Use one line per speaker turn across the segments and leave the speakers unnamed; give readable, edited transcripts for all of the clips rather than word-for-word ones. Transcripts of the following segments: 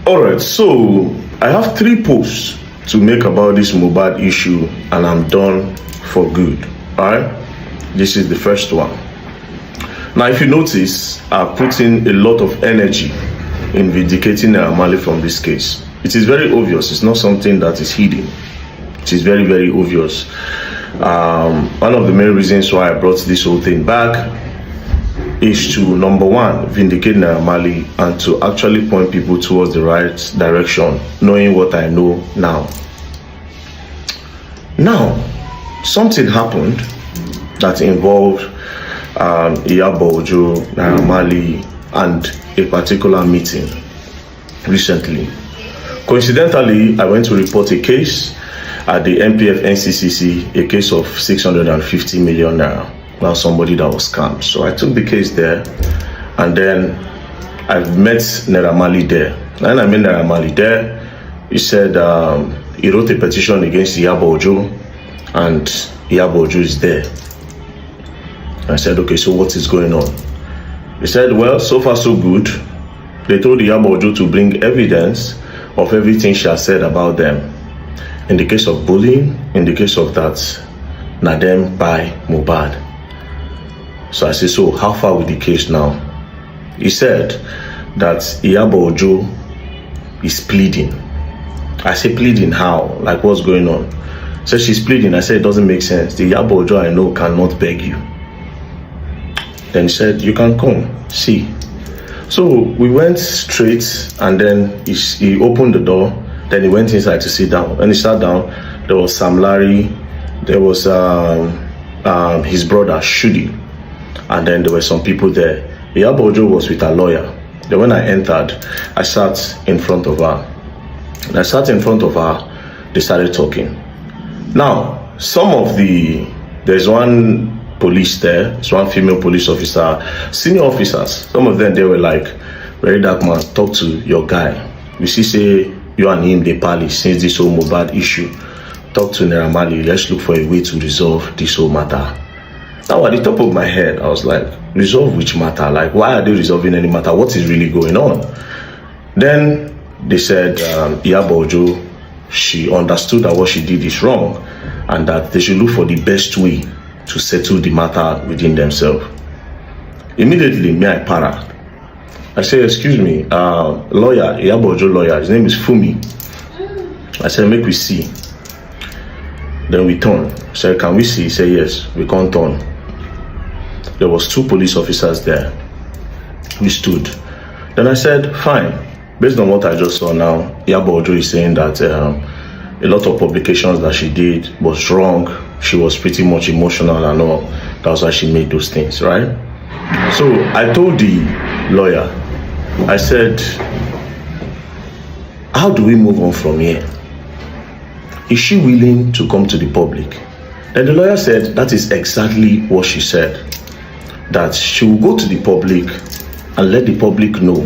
Alright, so I have 3 posts to make about this Mohbad issue and I'm done for good. Alright, this is the first one. Now, if you notice, I've put in a lot of energy in vindicating Naira Marley from this case. It is very obvious. It's not something that is hidden. It is very, very obvious. One of the main reasons why I brought this whole thing back is to, number one, vindicate Naira Marley and to actually point people towards the right direction, knowing what I know now. Now, something happened that involved Iyabo Ojo, Naira Marley, and a particular meeting recently. Coincidentally, I went to report a case at the MPF NCCC, a case of 650 million naira. Now somebody that was scammed. So I took the case there, and then I've met Naira Marley there. And I met Naira Marley there. He said he wrote a petition against Iyabo Ojo, and Iyabo Ojo is there. I said, okay, so what is going on? He said, well, so far so good. They told Iyabo Ojo to bring evidence of everything she has said about them. In the case of bullying, in the case of that, na them by Mohbad. So I said, so how far with the case now? He said that Iyabo Ojo is pleading. I said, pleading how? Like, what's going on? He said, she's pleading. I said, it doesn't make sense. The Iyabo Ojo I know cannot beg you. Then he said, you can come, see. So we went straight, and then he opened the door. Then he went inside to sit down. When he sat down, there was Sam Larry, there was his brother Shudi, and then there were some people there. Iyabo Ojo was with a lawyer. Then when I entered, I sat in front of her. And I sat in front of her, they started talking. Now, there's one police there, there's one female police officer, senior officers, some of them, they were like, very dark man, talk to your guy. You see, say, you and him, they pally since this whole Mohbad issue. Talk to Naira Marley, let's look for a way to resolve this whole matter. Now, at the top of my head, I was like, resolve which matter? Like, why are they resolving any matter? What is really going on? Then they said, Iyabo Ojo, she understood that what she did is wrong and that they should look for the best way to settle the matter within themselves. Immediately, me, I para. I said, excuse me, lawyer, Iyabo Ojo lawyer, his name is Fumi. I said, make we see. Then we turn. I said, can we see? He said, yes, we can't turn. There was 2 police officers there. We stood. Then I said, fine. Based on what I just saw now, Iyabo Ojo is saying that a lot of publications that she did was wrong. She was pretty much emotional and all. That's why she made those things, right? So I told the lawyer, I said, how do we move on from here? Is she willing to come to the public? Then the lawyer said, that is exactly what she said. That she will go to the public and let the public know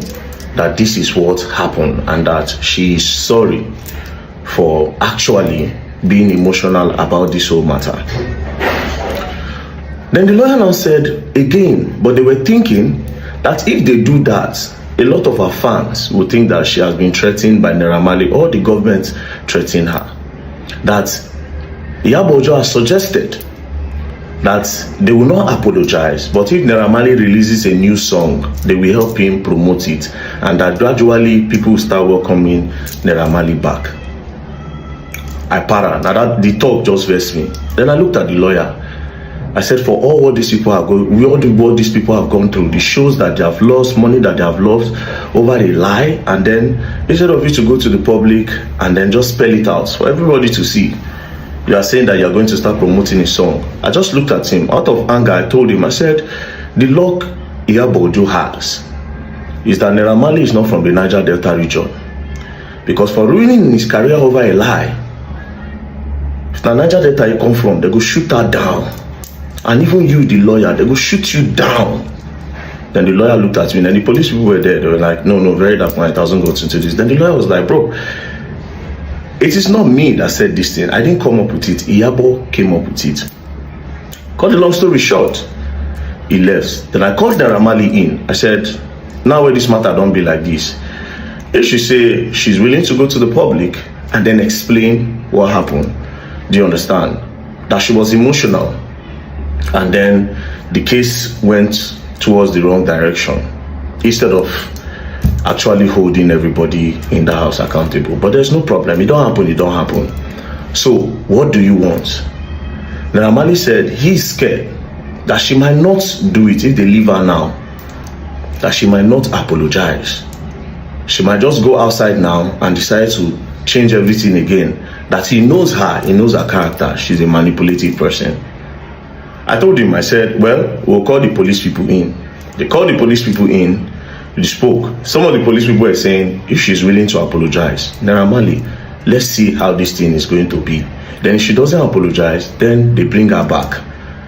that this is what happened and that she is sorry for actually being emotional about this whole matter. Then the lawyer now said again, but they were thinking that if they do that, a lot of her fans will think that she has been threatened by Naira Marley or the government threatening her. That Iyabo Ojo has suggested that they will not apologize, but if Naira Marley releases a new song, they will help him promote it, and that gradually people will start welcoming Naira Marley back. I para. Now that the talk just vexed me. Then I looked at the lawyer. I said, for all what these people are going, what these people have gone through, the shows that they have lost, money that they have lost over a lie, and then instead of you to go to the public and then just spell it out for everybody to see, you are saying that you are going to start promoting a song. I just looked at him. Out of anger, I told him, I said, the luck Iyabo Ojo has is that Naira Marley is not from the Niger Delta region. Because for ruining his career over a lie, if the Niger Delta you come from, they go shoot her down. And even you, the lawyer, they go shoot you down. Then the lawyer looked at me, and the police people were there. They were like, no, very dark man, it hasn't got into this. Then the lawyer was like, bro, it is not me that said this thing. I didn't come up with it. Iyabo came up with it. Cut the long story short, he left. Then I called Naira Marley in. I said, now where this matter don't be like this, If she say she's willing to go to the public and then explain what happened, do you understand? That she was emotional and then the case went towards the wrong direction instead of actually holding everybody in the house accountable. But there's no problem. It don't happen. So what do you want? Naira Marley said he's scared that she might not do it if they leave her now, that she might not apologize. She might just go outside now and decide to change everything again. That he knows her character. She's a manipulative person. I told him, I said, well, we'll call the police people in. They called the police people in, they spoke. Some of the police people were saying, if she's willing to apologize, Naira Marley, let's see how this thing is going to be. Then if she doesn't apologize, then they bring her back.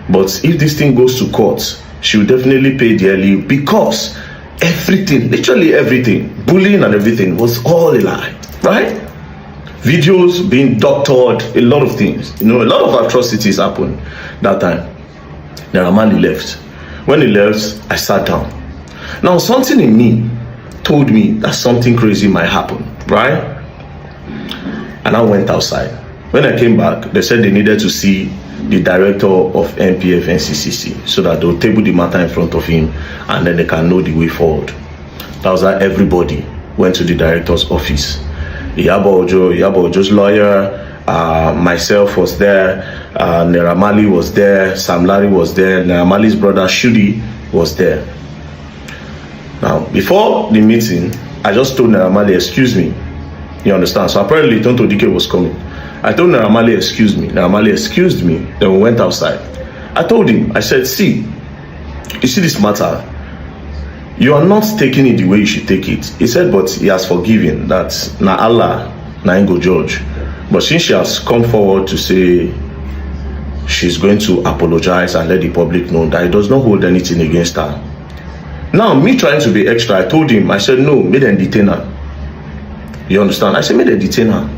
But if this thing goes to court, she will definitely pay dearly, because everything, literally everything, bullying and everything was all a lie, right? Videos being doctored, a lot of things. A lot of atrocities happened that time. Naira Marley left. When he left, I sat down. Now, something in me told me that something crazy might happen, right? And I went outside. When I came back, they said they needed to see the director of NPF NCCC so that they'll table the matter in front of him and then they can know the way forward. That was how everybody went to the director's office. Iyabo Ojo's lawyer, myself was there, Naira Marley was there, Sam Larry was there, Naira Marley's brother Shudi was there. Now, before the meeting, I just told Naira Marley, excuse me. You understand? So apparently Tonto Dike was coming. I told Naira Marley, excuse me. Naira Marley excused me. Then we went outside. I told him, I said, see, you see this matter? You are not taking it the way you should take it. He said, but he has forgiven. That na Allah, na go judge. But since she has come forward to say she's going to apologize and let the public know that he does not hold anything against her. Now, me trying to be extra, I told him, I said, no, make them detain her. You understand? I said, make them detain her.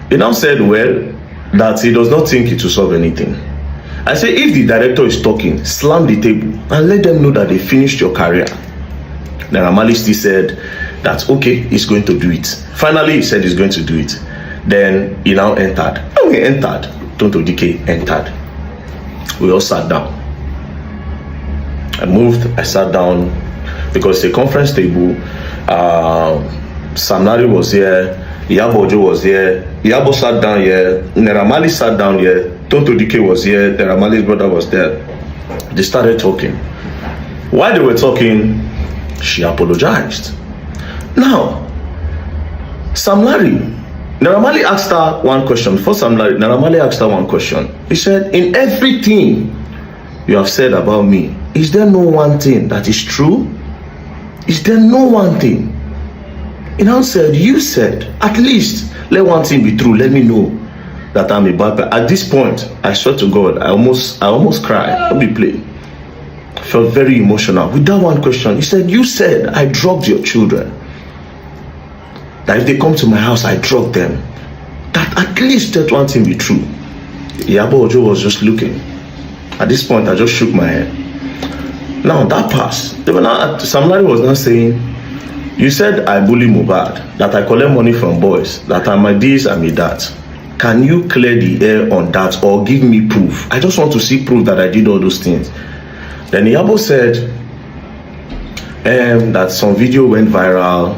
He now said, well, that he does not think it will solve anything. I said, if the director is talking, slam the table and let them know that they finished your career. Naira Marley still said that, okay, he's going to do it. Finally, he said he's going to do it. Then he now entered. When he entered, Tonto Dike entered. We all sat down. I moved, I sat down because it's a conference table. Sam Larry was here, Iyabo Ojo was here, Iyabo sat down here, Naira Marley sat down here, Tonto Dike was here, Naira Marley's brother was there. They started talking. While they were talking, she apologized. Now, Sam Larry, Naira Marley asked her one question. Before Sam Larry, Naira Marley asked her one question. He said, in everything you have said about me, is there no one thing that is true? Is there no one thing? He now said, you said, at least let one thing be true. Let me know that I'm a bad person. At this point, I swear to God, I almost cried. Don't be playing. I felt very emotional with that one question. He said, you said I drugged your children. That if they come to my house, I drug them. That at least let one thing be true. Iyabo Ojo was just looking. At this point, I just shook my head. Now that passed. Sam Larry was now saying, you said I bully Mohbad, that I collect money from boys, that I'm a this, I'm a that. Can you clear the air on that or give me proof? I just want to see proof that I did all those things. Then Iyabo said that some video went viral,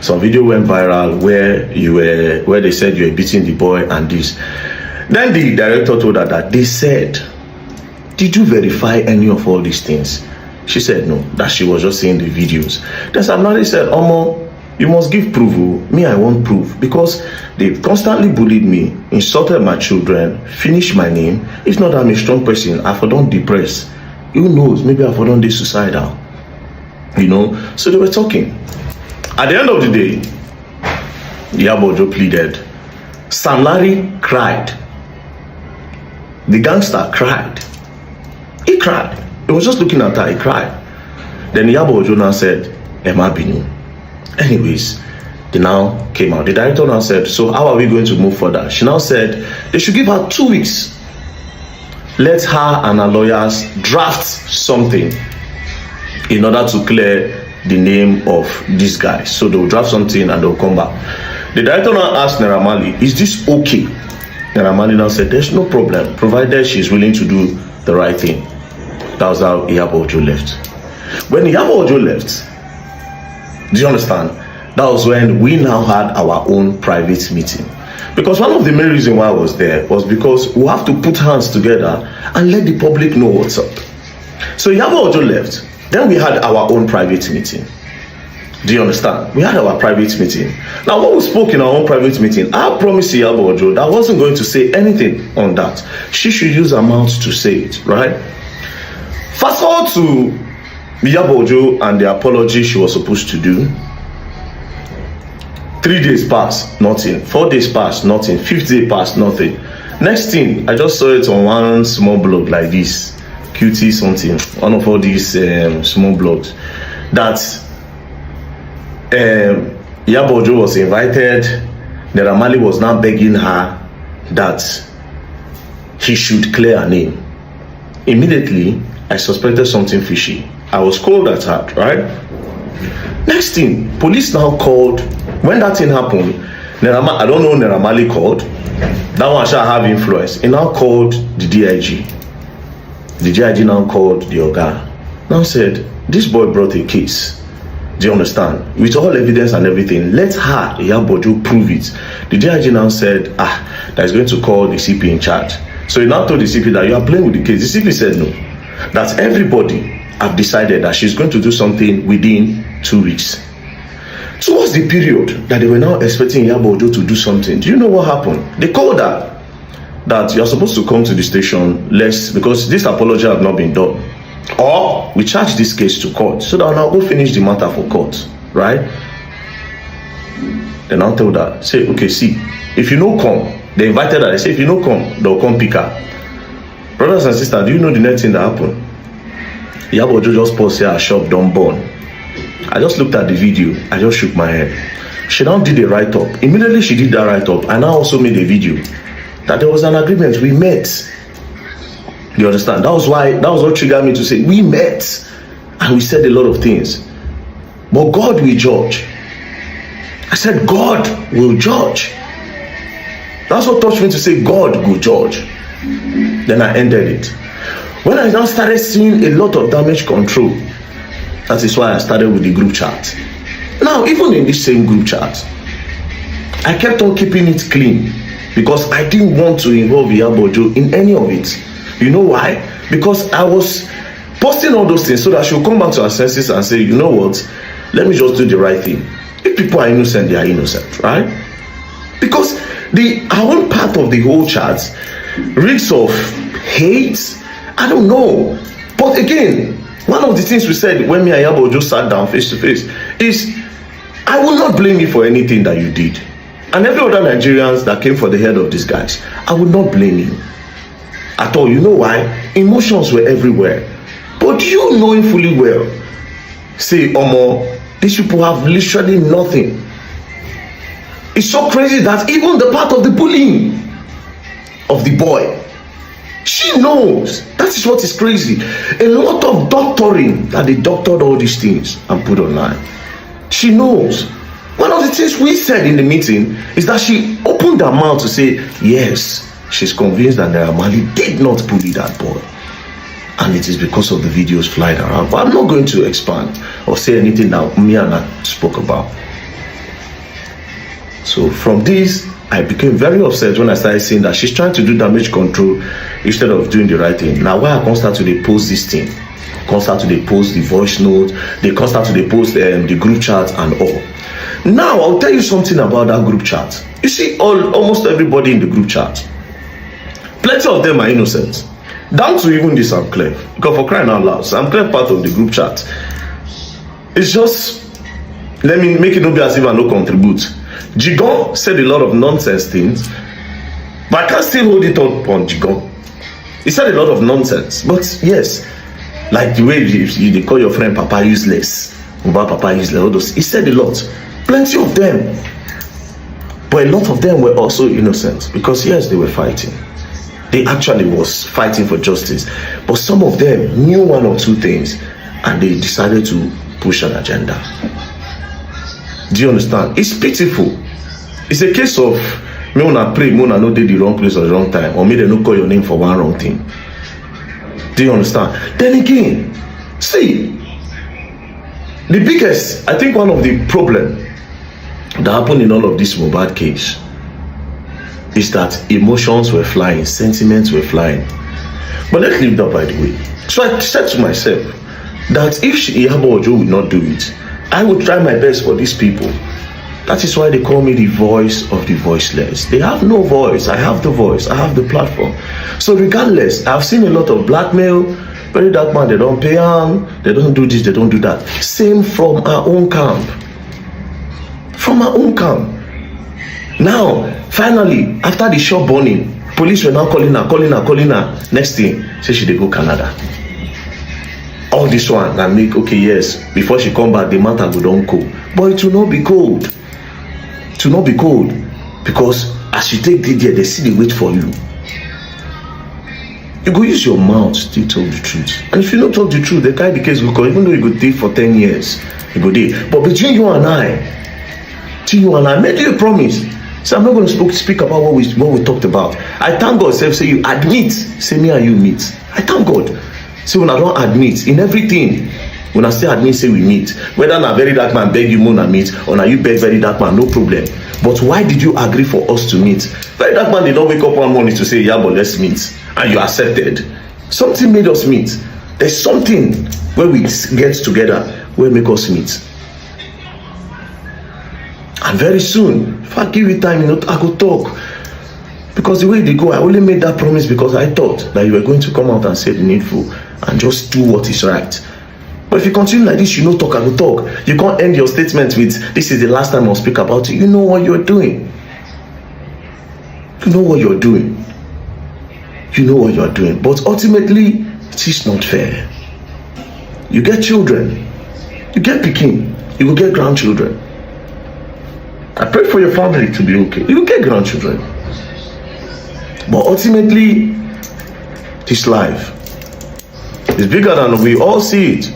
some video went viral where they said you were beating the boy and this. Then the director told her that they said, did you verify any of all these things? She said no, that she was just seeing the videos. Then Sam Larry said, Omo, you must give proof. Me, I want proof, because they constantly bullied me, insulted my children, finished my name. If not, I'm a strong person. I for don't depress. Who knows? Maybe I for don't be suicidal. So they were talking. At the end of the day, Iyabo Ojo pleaded. Sam Larry cried. The gangster cried. He cried. He was just looking at her, he cried. Then Iyabo Ojo now said, Emma Binu. Anyways, they now came out. The director now said, so how are we going to move further? She now said, they should give her 2 weeks. Let her and her lawyers draft something in order to clear the name of these guys. So they'll draft something and they'll come back. The director now asked Naira Marley, is this okay? Naira Marley now said, there's no problem, provided she's willing to do the right thing. That was how Iyabo Ojo left. When Iyabo Ojo left, do you understand? That was when we now had our own private meeting. Because one of the main reasons why I was there was because we have to put hands together and let the public know what's up. So Iyabo Ojo left. Then we had our own private meeting. Do you understand? We had our private meeting. Now, when we spoke in our own private meeting, I promised Iyabo Ojo that I wasn't going to say anything on that. She should use her mouth to say it, right? Fast forward to Iyabo Ojo and the apology she was supposed to do. 3 days passed, nothing. 4 days passed, nothing. 5th day passed, nothing. Next thing, I just saw it on one small blog like this, QT something, one of all these small blogs, that Iyabo Ojo was invited. Naira Marley was now begging her that he should clear her name. Immediately, I suspected something fishy. I was cold at heart, right? Next thing, police now called. When that thing happened, I don't know, Naira Marley called. That one shall have influence. He now called the DIG. The DIG now called the Oga. Now said, this boy brought a case. Do you understand? With all evidence and everything, let her, Iyabo Ojo, prove it. The DIG now said, that is going to call the CP in charge. So he now told the CP that you are playing with the case. The CP said no. That everybody have decided that she's going to do something within 2 weeks. So what's the period that they were now expecting Iyabo Ojo to do something? Do you know what happened? They called her that you're supposed to come to the station because this apology have not been done. Or we charge this case to court so that I'll now go finish the matter for court, right? They now told her, say, okay, see, if you no come, they invited her, they say, if you no come, they'll come pick her. Brothers and sisters, do you know the next thing that happened? Iyabo Ojo just paused here, her shop don't burn. I just looked at the video, I just shook my head. She now did a write-up. Immediately she did that write-up, and I also made a video that there was an agreement, we met. You understand? That was what triggered me to say, we met, and we said a lot of things. But God will judge. I said, God will judge. That's what touched me to say, God will judge. Then I ended it. When I now started seeing a lot of damage control, that is why I started with the group chat. Now, even in this same group chat, I kept on keeping it clean because I didn't want to involve Iyabo Ojo in any of it. You know why? Because I was posting all those things so that she will come back to her senses and say, you know what? Let me just do the right thing. If people are innocent, they are innocent, right? Because our own part of the whole chat reeks of hate. I don't know. But again, one of the things we said when me and Iyabo Ojo sat down face to face is, I will not blame you for anything that you did. And every other Nigerians that came for the head of these guys, I would not blame you at all. You know why? Emotions were everywhere. But you knowing fully well, say, Omo, these people have literally nothing. It's so crazy that even the part of the bullying of the boy, she knows. That is what is crazy. A lot of doctoring that they doctored all these things and put online. She knows. One of the things we said in the meeting is that she opened her mouth to say, yes, she's convinced that Naira Marley did not bully that boy. And it is because of the videos flying around. But I'm not going to expand or say anything that me and I spoke about. So from this, I became very upset when I started seeing that she's trying to do damage control instead of doing the right thing. Now, why I can't start to post this thing? Can't start to post the voice note. They can't start to post the group chat and all. Now, I'll tell you something about that group chat. You see, almost everybody in the group chat, plenty of them are innocent. Down to even the Sam Clef. Because for crying out loud, Sam Clef part of the group chat. It's just, let me make it not be as if I no contribute. Jigon said a lot of nonsense things, but I can't still hold it up on Jigon. He said a lot of nonsense, but yes, like the way they call your friend Papa useless, Uba Papa useless, all those. He said a lot, plenty of them, but a lot of them were also innocent because yes, they were fighting. They actually was fighting for justice, but some of them knew one or two things, and they decided to push an agenda. Do you understand? It's pitiful. It's a case of me una pray, me una no dey the wrong place or the wrong time, or me they no call your name for one wrong thing. Do you understand? Then again, see, the biggest, I think one of the problem that happened in all of this Mohbad case is that emotions were flying, sentiments were flying. But let's leave that by the way. So I said to myself that if Iyabo Ojo would not do it, I would try my best for these people. That is why they call me the voice of the voiceless. They have no voice. I have the voice. I have the platform. So regardless, I've seen a lot of blackmail. Very dark man, they don't pay on. They don't do this, they don't do that. Same from our own camp. From our own camp. Now, finally, after the shop burning, police were now calling her. Next thing, say she dey go Canada. All this one, and make, okay, yes, before she come back, the matter go don cold. But it will not be cold. It will not be cold. Because as you take the there, they see the wait for you. You go use your mouth to tell the truth. And if you don't tell the truth, they carry the case because even though you go dey for 10 years, you go dey. But between you and I, made you a promise. So I'm not going to speak about what we talked about. I thank God, say you admit, say me and you meet. I thank God. So when I don't admit in everything, when I still admit, say we meet. Whether na very dark man beg you Mona meet, or na you beg very dark man, no problem. But why did you agree for us to meet? Very dark man did not wake up one morning to say, yeah, but let's meet. And you accepted. Something made us meet. There's something where we get together where make us meet. And very soon, if I give you time, I could talk. Because the way they go, I only made that promise because I thought that you were going to come out and say the needful and just do what is right. But if you continue like this, I will talk. You can't end your statement with, this is the last time I'll speak about it. You know what you're doing. You know what you're doing. You know what you're doing. But ultimately, it is not fair. You get children. You get pikin. You will get grandchildren. I pray for your family to be okay. You will get grandchildren. But ultimately, this life is bigger than we all see it.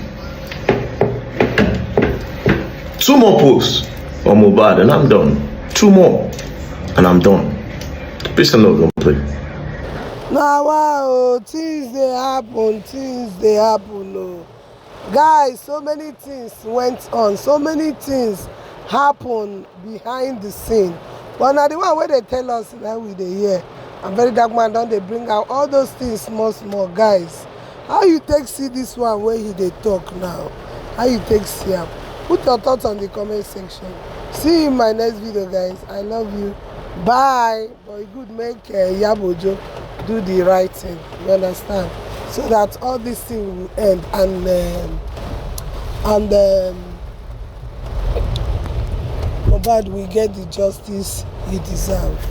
2 more posts on Mohbad and I'm done. 2 more and I'm done. Peace and love, don't play.
Now, wow, things they happen. Oh. Guys, so many things went on. So many things happen behind the scene. But now the one where they tell us now we dey hear. And very dark man don't they bring out all those things small. Guys, how you take see this one where he they talk now? How you take see him? Put your thoughts on the comment section. See you in my next video, guys. I love you. Bye. But it good make Iyabo Ojo do the right thing. You understand? So that all this thing will end and Mohbad will get the justice he deserves.